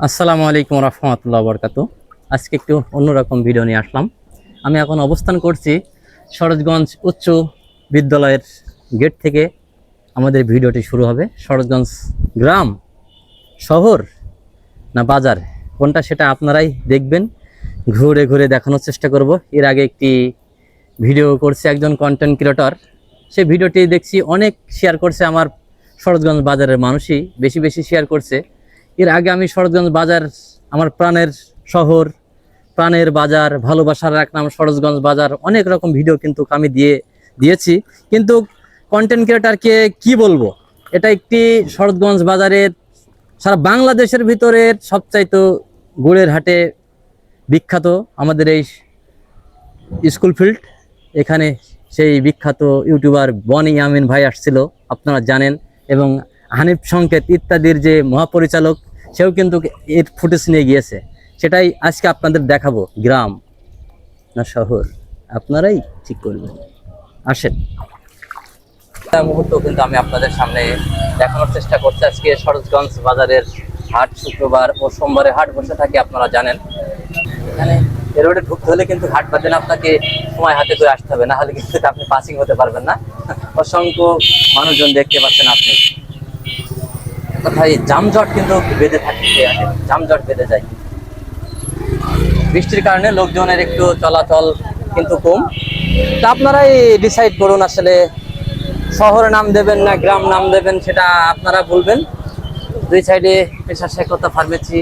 আসসালামু আলাইকুম রহমতুল্লাহ বরকাতু। আজকে একটু অন্যরকম ভিডিও নিয়ে আসলাম। আমি এখন অবস্থান করছি সরোজগঞ্জ উচ্চ বিদ্যালয়ের গেট থেকে। আমাদের ভিডিওটি শুরু হবে। সরোজগঞ্জ গ্রাম, শহর না বাজার, কোনটা সেটা আপনারাই দেখবেন। ঘুরে ঘুরে দেখানোর চেষ্টা করব। এর আগে একটি ভিডিও করছে একজন কন্টেন্ট ক্রিয়েটর, সেই ভিডিওটি দেখছি অনেক শেয়ার করছে। আমার সরোজগঞ্জ বাজারের মানুষই বেশি বেশি শেয়ার করছে। এর আগে আমি সরোজগঞ্জ বাজার, আমার প্রাণের শহর, প্রাণের বাজার, ভালোবাসার এক নাম সরোজগঞ্জ বাজার, অনেক রকম ভিডিও কিন্তু আমি দিয়েছি। কিন্তু কন্টেন্ট ক্রিয়েটারকে কি বলবো, এটা একটি সরোজগঞ্জ বাজারের সারা বাংলাদেশের ভিতরের সবচাইতে গুড়ের হাটে বিখ্যাত আমাদের এই স্কুল ফিল্ড। এখানে সেই বিখ্যাত ইউটিউবার বনি আমিন ভাই আসছিল, আপনারা জানেন, এবং হানিফ সংকেত ইত্যাদির যে মহাপরিচালক, সেও কিন্তু এর ফুটেজ নিয়ে গিয়েছে। সেটাই আজকে আপনাদের দেখাবো। গ্রাম না শহর, আপনারাই ঠিক করবেন। আসেন, মুহূর্ত কিন্তু আমি আপনাদের সামনে দেখানোর চেষ্টা করছি। আজকে সরোজগঞ্জ বাজারের হাট শুক্রবার ও সোমবারে হাট বসে থাকে, আপনারা জানেন। এখানে এ রোডে ঢুকতে হলে কিন্তু হাট বাজারে আপনাকে সময় হাতে করে আসতে হবে, না হলে কিন্তু আপনি পাসিং হতে পারবেন না। অসংখ্য মানুষজন দেখতে পাচ্ছেন আপনি। কোথায় যানজট কিন্তু বেঁধে থাকে, যানজট বেঁধে যায়। বৃষ্টির কারণে লোকজনের একটু চলাচল কিন্তু কম। তা আপনারাই ডিসাইড করুন আসলে শহরে নাম দেবেন না গ্রাম নাম দেবেন, সেটা আপনারা বলবেন। দুই সাইডে পেশা শেখতা ফার্মেসি,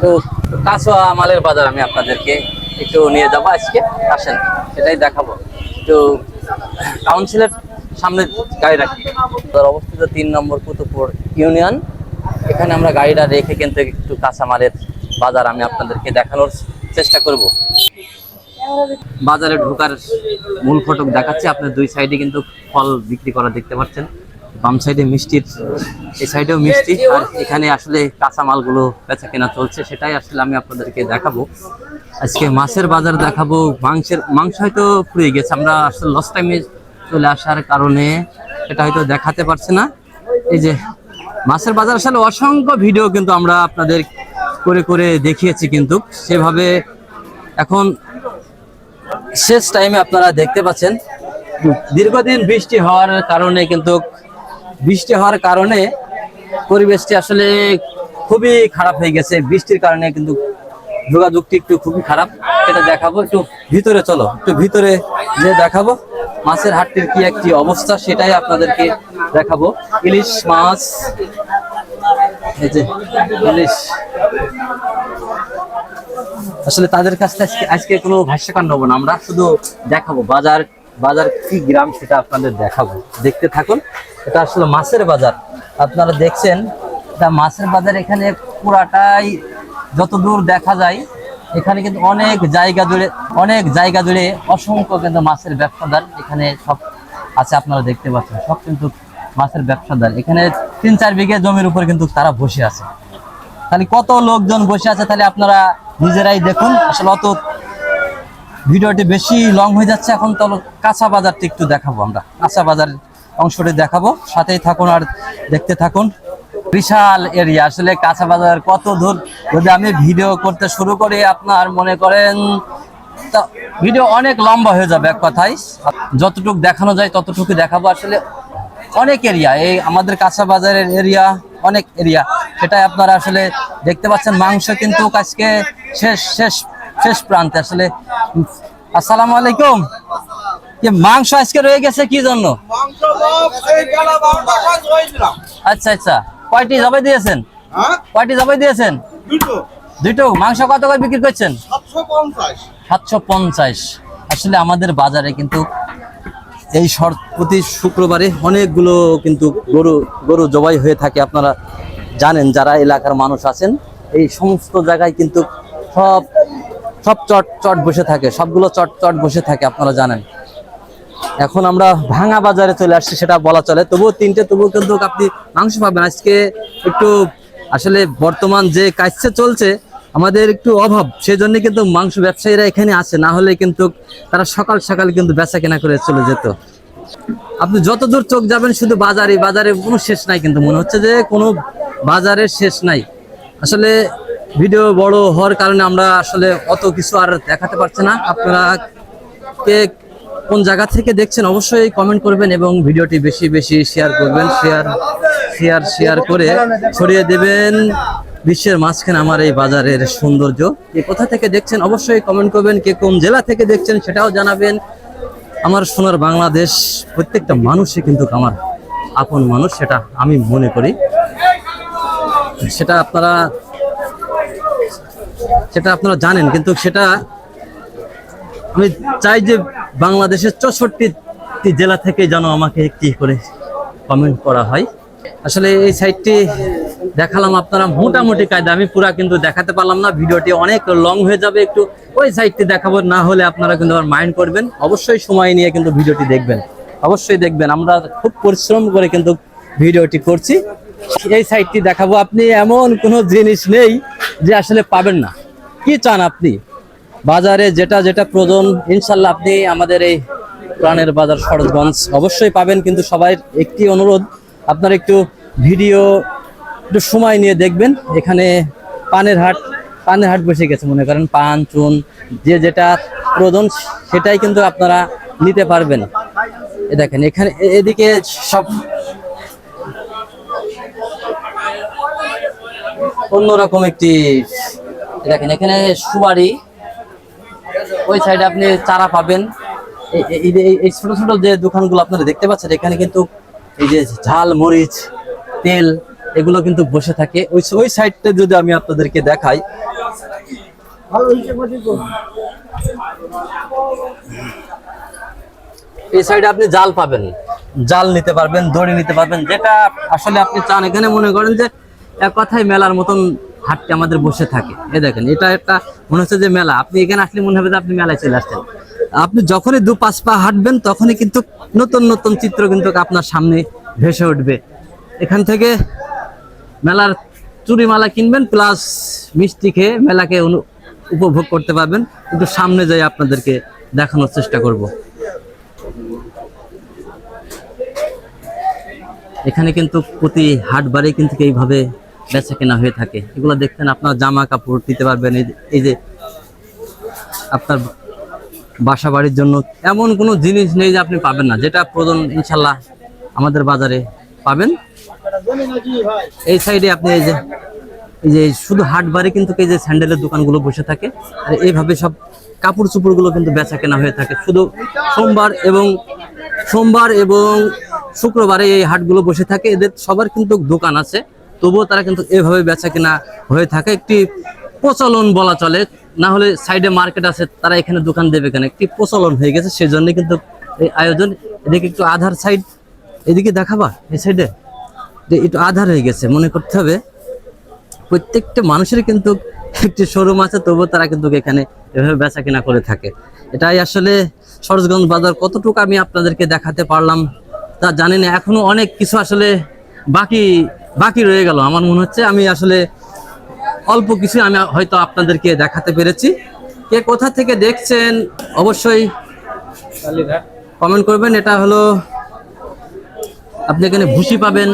তো কাঁচা মালের বাজার আমি আপনাদেরকে একটু নিয়ে যাবো আজকে। আসেন, সেটাই দেখাবো। তো কাউন্সিলের সামনে গাড়ি রাখি, অবস্থিত 3 নম্বর কুতুবপুর ইউনিয়ন। এখানে আমরা গাড়িটা রেখে কিন্তু একটু কাঁচামালের বাজার আমি আপনাদেরকে দেখানোর চেষ্টা করব। বাজারে ঢোকার মূল ফটক দেখাচ্ছি। আপনার দুই সাইডে কিন্তু ফল বিক্রি করা দেখতে পাচ্ছেন। বাম সাইডে মিষ্টির, এই সাইডেও মিষ্টি, আর এখানে আসলে কাঁচামালগুলো বেচা কেনা চলছে, সেটাই আসলে আমি আপনাদেরকে দেখাবো। আজকে মাছের বাজার দেখাবো। মাংস হয়তো ফুরিয়ে গেছে, আমরা আসলে লস টাইমে চলে আসার কারণে এটা হয়তো দেখাতে পারছি না। এই যে মাছের বাজার, আসলে অসংখ্য ভিডিও কিন্তু আমরা আপনাদের করে করে দেখিয়েছি, কিন্তু সেভাবে এখন শেষ টাইমে আপনারা দেখতে পাচ্ছেন। দীর্ঘদিন বৃষ্টি হওয়ার কারণে পরিবেশটি আসলে খুবই খারাপ হয়ে গেছে। বৃষ্টির কারণে কিন্তু যোগাযোগটি একটু খুবই খারাপ। এটা দেখাবো, একটু ভিতরে চলো, একটু ভিতরে যে দেখাবো মাছের হাটটির কি একটি অবস্থা, সেটাই আপনাদেরকে দেখাবো। ইলিশ মাছ, এই যে ইলিশ, আসলে তাদের কাছ থেকে আজকে কোনো ভাষ্যকাণ্ড হবো না, আমরা শুধু দেখাবো বাজার কি গ্রাম সেটা আপনাদের দেখাবো। দেখতে থাকুন। এটা আসলে মাছের বাজার, আপনারা দেখছেন এটা মাছের বাজার। এখানে পুরাটাই যতদূর দেখা যায়, এখানে কিন্তু অনেক জায়গা জুড়ে অসংখ্য কিন্তু মাছের ব্যবসাদার এখানে সব আছে, আপনারা দেখতে পাচ্ছেন। সব কিন্তু মাছের ব্যবসাদার। এখানে 3-4 বিঘা জমির উপর কিন্তু তারা বসে আছে। তাহলে কত লোকজন বসে আছে, তাহলে আপনারা নিজেরাই দেখুন। আসলে অত ভিডিওটি বেশি লং হয়ে যাচ্ছে। এখন তো কাঁচা বাজারটি একটু দেখাবো, আমরা কাঁচা বাজার অংশটি দেখাবো, সাথেই থাকুন আর দেখতে থাকুন। বিশাল এরিয়া, আসলে কাঁচা বাজার কত দূর যদি আমি ভিডিও করতে শুরু করি, আপনার মনে করেন তা ভিডিও অনেক লম্বা হয়ে যাবে। এক কথায় যতটুকু দেখানো যায় ততটুকু দেখাবো। আসলে অনেক এরিয়া, এই আমাদের কাঁচা বাজারের এরিয়া, অনেক এরিয়া, সেটাই আপনারা আসলে দেখতে পাচ্ছেন। মাংস কিন্তু আজকে শেষ প্রান্তে। আসলে আসসালামু আলাইকুম। মাংস আজকে রয়ে গেছে কি জন্য? আচ্ছা আচ্ছা, কয়টি জবাই দিয়েছেন? দুটো। মাংস কত করে বিক্রি করছেন? 750। আসলে আমাদের বাজারে কিন্তু এই প্রতি শুক্রবারে অনেকগুলো কিন্তু গরু জবাই হয়ে থাকে, আপনারা জানেন। যারা এলাকার মানুষ আছেন, এই সমস্ত জায়গায় কিন্তু সব চট বসে থাকে, সবগুলো চট বসে থাকে, আপনারা জানেন। এখন আমরা ভাঙা বাজারে চলে আসছি, সেটা বলা চলে। তবুও কিন্তু আপনি মাংস পাবেন। আজকে একটু আসলে বর্তমান যে কাজটা চলছে, আমাদের একটু অভাব, সেই জন্য কিন্তু মাংস ব্যবসায়ীরা এখানে আসে, না হলে কিন্তু তারা সকাল কিন্তু বেচা কেনা করে চলে যেত। আপনি যতদূর চোখ যাবেন শুধু বাজারে কোনো শেষ নাই, কিন্তু মনে হচ্ছে যে কোনো বাজারের শেষ নাই। আসলে ভিডিও বড় হওয়ার কারণে আমরা আসলে অত কিছু আর দেখাতে পারছি না। আপনারা কে কোন জায়গা থেকে দেখছেন অবশ্যই কমেন্ট করবেন এবং ভিডিওটি বেশি বেশি শেয়ার করবেন। শেয়ার করে ছড়িয়ে দেবেন বিশ্বের মাঝখানে আমার এই বাজারের সৌন্দর্য। কে কোথা থেকে দেখছেন অবশ্যই কমেন্ট করবেন। কে কোন জেলা থেকে দেখছেন সেটাও জানাবেন। আমার সোনার বাংলাদেশ, প্রত্যেকটা মানুষই কিন্তু আমার আপন মানুষ, সেটা আমি মনে করি। সেটা আপনারা জানেন, কিন্তু সেটা আমি চাই যে বাংলাদেশের 64টি জেলা থেকে যেন আমাকে একটি করে কমেন্ট করা হয়। আসলে এই সাইটটি দেখালাম আপনারা মোটামুটি কায়দা, আমি পুরা কিন্তু দেখাতে পারলাম না, ভিডিওটি অনেক লং হয়ে যাবে। একটু ওই সাইটটি দেখাবো, না হলে আপনারা কিন্তু আবার মাইন্ড করবেন। অবশ্যই সময় নিয়ে কিন্তু ভিডিওটি দেখবেন, অবশ্যই দেখবেন। আমরা খুব পরিশ্রম করে কিন্তু ভিডিওটি করছি। এই সাইটটি দেখাবো, আপনি এমন কোনো জিনিস নেই যে আসলে পাবেন না। কি চান আপনি বাজারে, যেটা যেটা প্রয়োজন ইনশাল্লাহ আপনি আমাদের এই প্রাণের বাজার সরোজগঞ্জ অবশ্যই পাবেন। কিন্তু সবাই একটি অনুরোধ, আপনারা একটু ভিডিও একটু সময় নিয়ে দেখবেন। এখানে পানের হাট বসে গেছে, মনে করেন পান চুন যে যেটা প্রয়োজন সেটাই কিন্তু আপনারা নিতে পারবেন। দেখেন এখানে এদিকে সব অন্যরকম একটি, দেখেন এখানে সুপারি, ওই সাইডে আপনি চারা পাবেন। এই ছোট ছোট যে দোকানগুলো আপনারা দেখতে পাচ্ছেন, এখানে কিন্তু এই যে ঝাল মরিচ তেল এগুলো কিন্তু বসে থাকে। ওই সাইডটা যদি আমি আপনাদেরকে দেখাই, এই সাইডে আপনি জাল পাবেন, জাল নিতে পারবেন, দড়ি নিতে পারবেন, যেটা আসলে আপনি চান। এখানে মনে করেন যে এক কথায় মেলার মতন হাটটি আমাদের বসে থাকে। এই দেখেন এটা একটা মনে হচ্ছে যে মেলা, আপনি এখানে আসলে মনে হবে যে আপনি মেলায় চলে আসছেন। আপনি যখনই 2-5 পা হাঁটবেন তখনই কিন্তু নতুন নতুন চিত্র কিন্তু আপনার সামনে ভেসে উঠবে। এখান থেকে মেলার চুরিমালা কিনবেন, প্লাস মিষ্টি খেয়ে মেলাকে উপভোগ করতে পারবেন। একটু সামনে যাই আপনাদেরকে দেখানোর চেষ্টা করব। এখানে কিন্তু প্রতি হাটবারে কিন্তু এইভাবে বেচা কেনা হয়ে থাকে। এগুলো দেখতেন, আপনার জামা কাপড় দিতে পারবেন। এই যে আপনার বাসা বাড়ির জন্য এমন কোনো জিনিস নেই যে আপনি পাবেন না, যেটা প্রয়োজন ইনশাল্লাহ আমাদের বাজারে পাবেন। এই সাইডে আপনি এই যে শুধু হাটবারে কিন্তু এই যে স্যান্ডেলের দোকানগুলো বসে থাকে, আর এইভাবে সব কাপড় চোপড়গুলো কিন্তু বেচা কেনা হয়ে থাকে। শুধু সোমবার এবং শুক্রবারে এই হাটগুলো বসে থাকে। এদের সবার কিন্তু দোকান আছে, তবুও তারা কিন্তু এভাবে বেচা কেনা হয়ে থাকে। একটি প্রচলন বলা চলে, না হলে সাইডে মার্কেট আছে, তারা এখানে দোকান দেবে কেন, একটি প্রচলন হয়ে গেছে, সেজন্য কিন্তু এই আয়োজন। এদিকে একটু আধার সাইড, এদিকে দেখাবা, এই সাইডে একটু আধার হয়ে গেছে। মনে করতে হবে প্রত্যেকটা মানুষের কিন্তু একটি শোরুম আছে, তবুও তারা কিন্তু এখানে এভাবে বেচা কেনা করে থাকে। এটাই আসলে সরোজগঞ্জ বাজার। কতটুকু আমি আপনাদেরকে দেখাতে পারলাম তা জানি না, এখনো অনেক কিছু আসলে বাকি রয়ে গেল। আমার মনে হচ্ছে আমি আসলে অল্প কিছু আমি হয়তো আপনাদেরকে দেখাতে পেরেছি। কে কোথা থেকে দেখছেন অবশ্যই কমেন্ট করবেন। এটা হলো আপনি এখানে ভুসি পাবেন,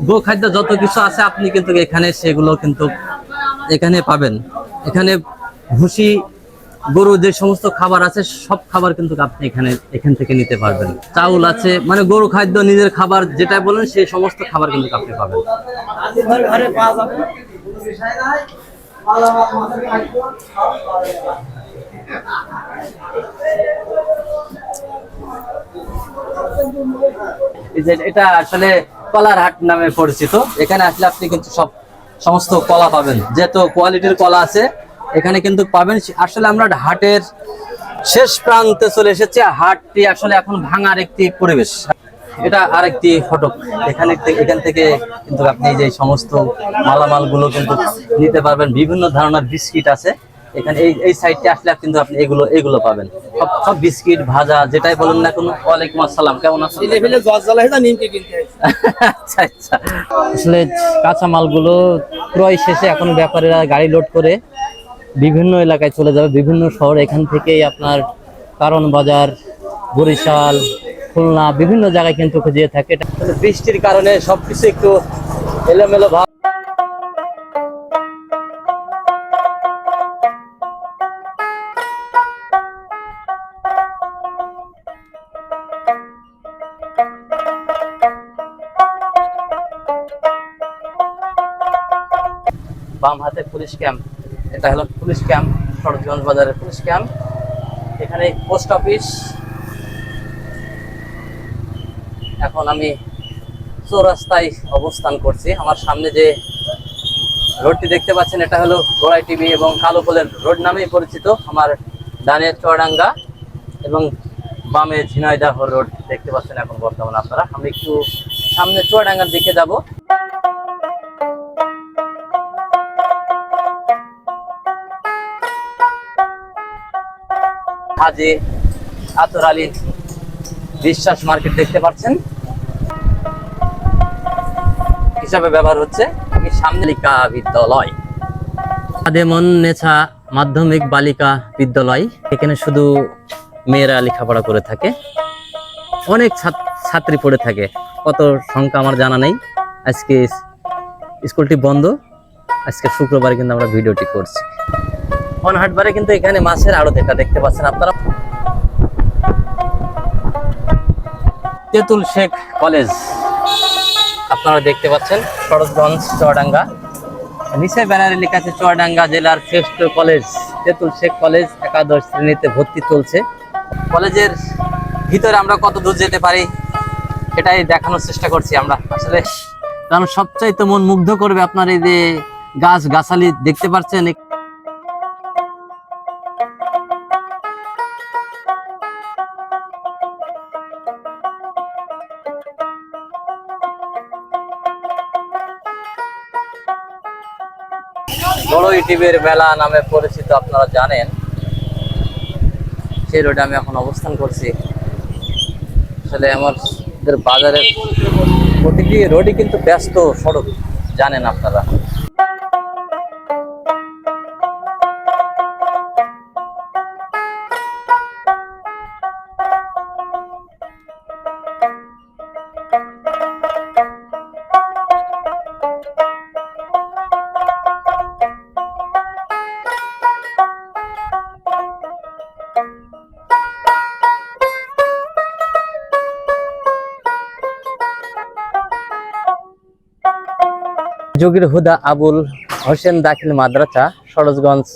গোখাদ্য যত কিছু আছে আপনি কিন্তু এখানে সেগুলো কিন্তু এখানে পাবেন। এখানে ভুসি, গরু যে সমস্ত খাবার আছে সব খাবার কিন্তু আপনি এখান থেকে নিতে পারবেন। চাউল আছে, মানে গরু খাদ্য, নিজের খাবার যেটা বলেন সেই সমস্ত খাবার কিন্তু আপনি পাবেন। এটা আসলে কলার হাট নামে পরিচিত। এখানে আসলে আপনি কিন্তু সমস্ত কলা পাবেন, যেহেতু কোয়ালিটির কলা আছে এখানে কিন্তু পাবেন। আসলে আমরা হাটের শেষ প্রান্তে চলে এসেছি। হাটটি আসলে এখন ভাঙার একটি পরিবেশ। এটা আরেকটি ফটক, এখান থেকে কিন্তু আপনি যে সমস্ত মালামাল গুলো কিন্তু নিতে পারবেন। বিভিন্ন ধরনের বিস্কিট আছে এখানে। এই সাইডে আসলে কিন্তু আপনি এগুলো পাবেন, সব বিস্কিট ভাজা যেটাই বলেন না কোনো। ওয়ালাইকুম আসসালাম, কেমন আছেন? আচ্ছা আচ্ছা, আসলে কাঁচামালগুলো ক্রয় শেষে এখন ব্যাপারীরা গাড়ি লোড করে বিভিন্ন এলাকায় চলে যাবে, বিভিন্ন শহর। এখান থেকেই আপনার কারণ বাজার, বরিশাল, খুলনা, বিভিন্ন জায়গায় কিন্তু যেয়ে থাকে। এটা বৃষ্টির কারণে সবকিছু একটু এলোমেলো ভাব। বাম হাতে পুলিশ ক্যাম্প, এটা হলো পুলিশ ক্যাম্প, শরৎগঞ্জ বাজারের পুলিশ ক্যাম্প। এখানে পোস্ট অফিস। এখন আমি চৌরাস্তায় অবস্থান করছি। আমার সামনে যে রোডটি দেখতে পাচ্ছেন এটা হলো গোড়াই টিভি এবং কালো পোলের রোড নামেই পরিচিত। আমার ডানে চুয়াডাঙ্গা এবং বামে ঝিনাইদহ রোড দেখতে পাচ্ছেন এখন বর্তমানে আপনারা। আমি একটু সামনে চুয়াডাঙ্গার দিকে যাব। হাজি আতর আলী বিশ্বাস মার্কেট দেখতে পাচ্ছেন হিসাবে ব্যবহার হচ্ছে। আমি সামনে বালিকা বিদ্যালয়, আদেমন নেছা মাধ্যমিক বালিকা বিদ্যালয়। এখানে শুধু মেয়েরা লেখাপড়া করে থাকে, অনেক ছাত্রী পড়ে থাকে, কত সংখ্যা আমার জানা নেই। আজকে স্কুলটি বন্ধ, আজকে শুক্রবার কিন্তু আমরা ভিডিওটি করছি। হাটবারে কিন্তু এখানে মাছের আড়ত এটা দেখতে পাচ্ছেন আপনারা। তেতুল শেখ কলেজ আপনারা দেখতে পাচ্ছেন, শরৎগঞ্জ চুয়াডাঙ্গা। নিচে ব্যানারে লেখা আছে চুয়াডাঙ্গা জেলার শ্রেষ্ঠ কলেজ তেতুল শেখ কলেজ, একাদশ শ্রেণীতে ভর্তি চলছে। কলেজের ভিতরে আমরা কত দূর যেতে পারি সেটাই দেখানোর চেষ্টা করছি আমরা আসলে। কারণ সবচাইতে মন মুগ্ধ করবে আপনার এই যে গাছ গাছালি দেখতে পাচ্ছেন। বড়ই টিভির মেলা নামে পরিচিত আপনারা জানেন, সেই রোডে আমি এখন অবস্থান করছি। আসলে আমাদের বাজারের প্রতিটি রোডই কিন্তু ব্যস্ত সড়ক, জানেন আপনারা। যোগীর হুদা আবুল হোসেন দাখিল মাদ্রাসা, শরৎগঞ্জ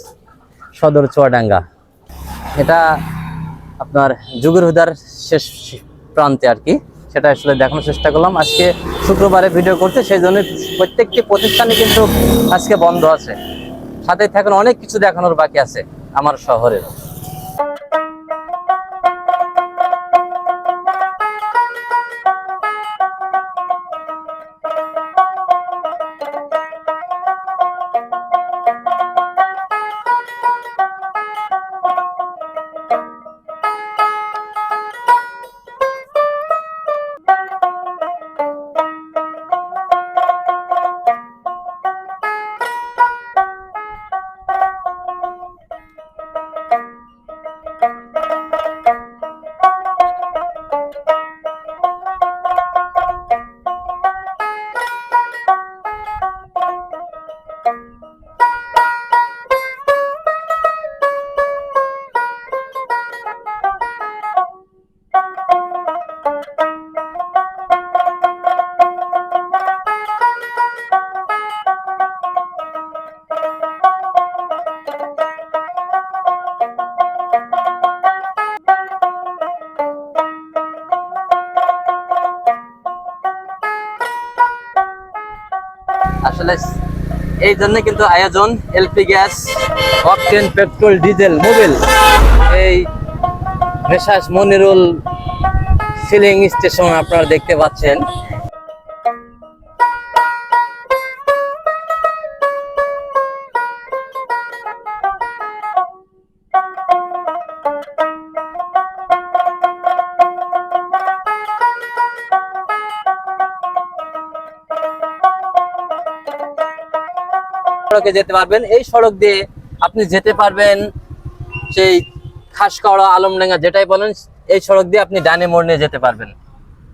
সদর চুয়াডাঙ্গা। এটা আপনার যোগীর হুদার শেষ প্রান্তে আর কি, সেটা আসলে দেখানোর চেষ্টা করলাম। আজকে শুক্রবারে ভিডিও করতে, সেই জন্য প্রত্যেকটি প্রতিষ্ঠানে কিন্তু আজকে বন্ধ আছে। সাথে থাকুন, অনেক কিছু দেখানোর বাকি আছে আমার শহরের। আসলে এই জন্য কিন্তু আয়োজন LP gas, octane, petrol, diesel, Mobil, এই মেসার্স মনিরুল ফিলিং স্টেশন আপনারা দেখতে পাচ্ছেন। সড়কে যেতে পারবেন, এই সড়ক দিয়ে আপনি যেতে পারবেন সেই খাসকাওড়া, আলমডাঙ্গা যেটাই বলেন, এই সড়ক দিয়ে আপনি ডানে মোড় নিয়ে যেতে পারবেন।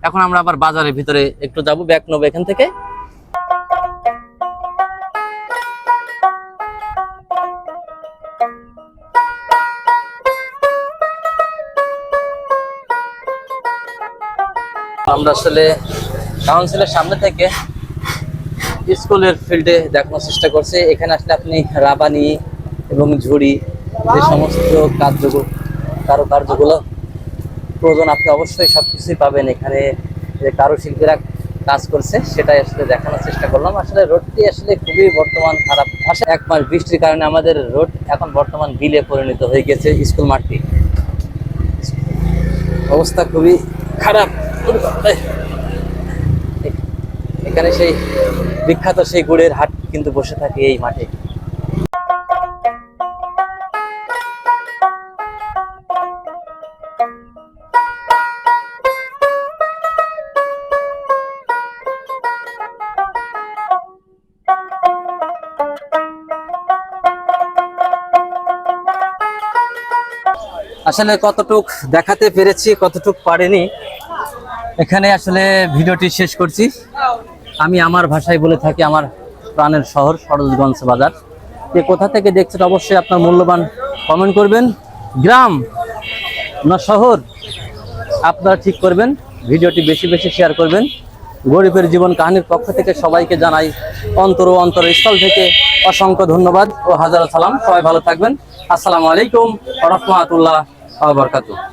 এখন আমরা আবার বাজারের ভিতরে একটু যাবো, ব্যাক নেবো এখান থেকে। আমরা আসলে কাউন্সিলের সামনে থেকে স্কুলের ফিল্ডে দেখানোর চেষ্টা করছি। এখানে আসলে আপনি রাবানি এবং ঝুড়ি যে সমস্ত কারুকার্যগুলো প্রয়োজন আপনি অবশ্যই সবকিছুই পাবেন এখানে। যে কারুশিল্পীরা কাজ করছে সেটাই আসলে দেখানোর চেষ্টা করলাম। আসলে রোডটি আসলে খুবই বর্তমান খারাপ। আসলে 1 মাস বৃষ্টির কারণে আমাদের রোড এখন বর্তমান বিলে পরিণত হয়ে গেছে। স্কুল মাঠটি অবস্থা খুবই খারাপ। এখানে সেই বিখ্যাত সেই গুড়ের হাট কিন্তু বসে থাকে এই মাঠে। আসলে কতটুক দেখাতে পেরেছি কতটুক পারিনি, এখানে আসলে ভিডিওটি শেষ করছি। আমি আমার ভাষায় বলে থাকি আমার প্রাণের শহর সরোজগঞ্জ বাজার। কে কোথা থেকে দেখছেন অবশ্যই আপনার মূল্যবান কমেন্ট করবেন। গ্রাম না শহর আপনারা ঠিক করবেন। ভিডিওটি বেশি বেশি শেয়ার করবেন। গরিবের জীবন কাহিনীর পক্ষ থেকে সবাইকে জানাই অন্তরস্থল থেকে অসংখ্য ধন্যবাদ ও হাজার সালাম। সবাই ভালো থাকবেন। আসসালামু আলাইকুম ওয়া রাহমাতুল্লাহি ওয়া বারাকাতুহু।